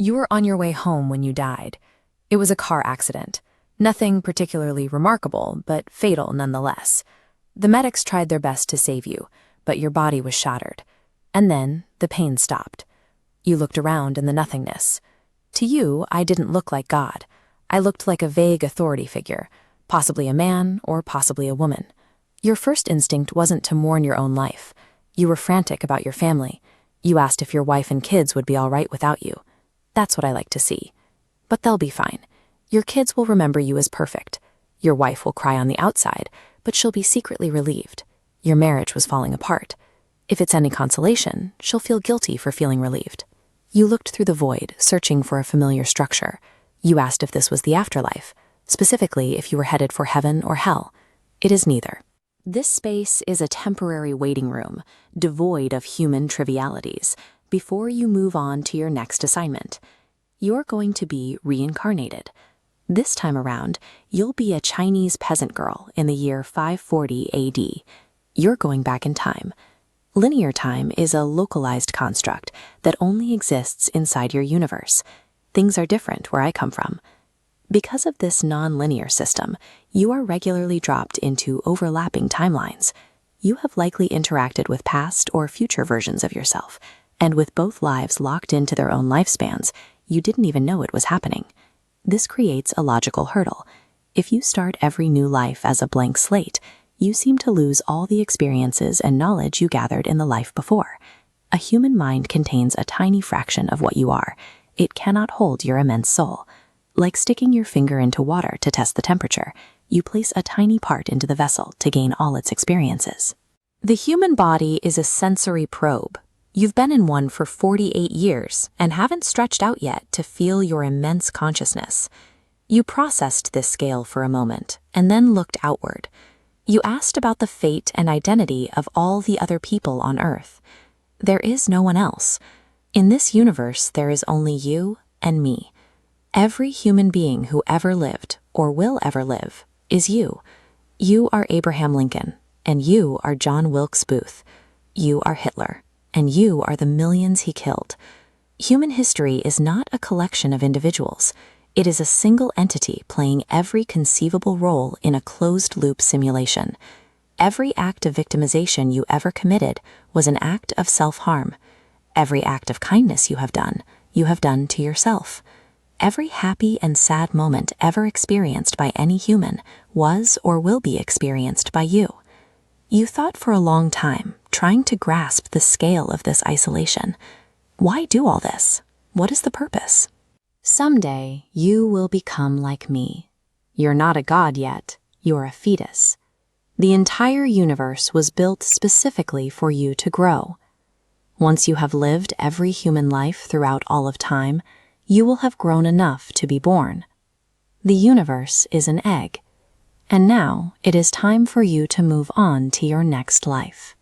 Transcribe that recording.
You were on your way home when you died. It was a car accident. Nothing particularly remarkable, but fatal nonetheless. The medics tried their best to save you, but your body was shattered. And then the pain stopped. You looked around in the nothingness. To you, I didn't look like God. I looked like a vague authority figure, possibly a man or possibly a woman. Your first instinct wasn't to mourn your own life. You were frantic about your family. You asked if your wife and kids would be all right without you. That's what I like to see. But they'll be fine. Your kids will remember you as perfect. Your wife will cry on the outside, but she'll be secretly relieved. Your marriage was falling apart. If it's any consolation, she'll feel guilty for feeling relieved. You looked through the void, searching for a familiar structure. You asked if this was the afterlife, specifically if you were headed for heaven or hell. It is neither. This space is a temporary waiting room, devoid of human trivialities, before you move on to your next assignment. You're going to be reincarnated. This time around, you'll be a Chinese peasant girl in the year 540 AD. You're going back in time. Linear time is a localized construct that only exists inside your universe. Things are different where I come from. Because of this non-linear system, you are regularly dropped into overlapping timelines. You have likely interacted with past or future versions of yourself, and with both lives locked into their own lifespans, you didn't even know it was happening. This creates a logical hurdle. If you start every new life as a blank slate, you seem to lose all the experiences and knowledge you gathered in the life before. A human mind contains a tiny fraction of what you are. It cannot hold your immense soul. Like sticking your finger into water to test the temperature, you place a tiny part into the vessel to gain all its experiences. The human body is a sensory probe. You've been in one for 48 years and haven't stretched out yet to feel your immense consciousness. You processed this scale for a moment and then looked outward. You asked about the fate and identity of all the other people on Earth. There is no one else. In this universe, there is only you and me. Every human being who ever lived, or will ever live, is you. You are Abraham Lincoln, and you are John Wilkes Booth. You are Hitler, and you are the millions he killed. Human history is not a collection of individuals. It is a single entity playing every conceivable role in a closed-loop simulation. Every act of victimization you ever committed was an act of self-harm. Every act of kindness you have done to yourself. Every happy and sad moment ever experienced by any human was or will be experienced by you. You thought for a long time, trying to grasp the scale of this isolation. Why do all this? What is the purpose? Someday, you will become like me. You're not a god yet, you're a fetus. The entire universe was built specifically for you to grow. Once you have lived every human life throughout all of time, you will have grown enough to be born. The universe is an egg, and now it is time for you to move on to your next life.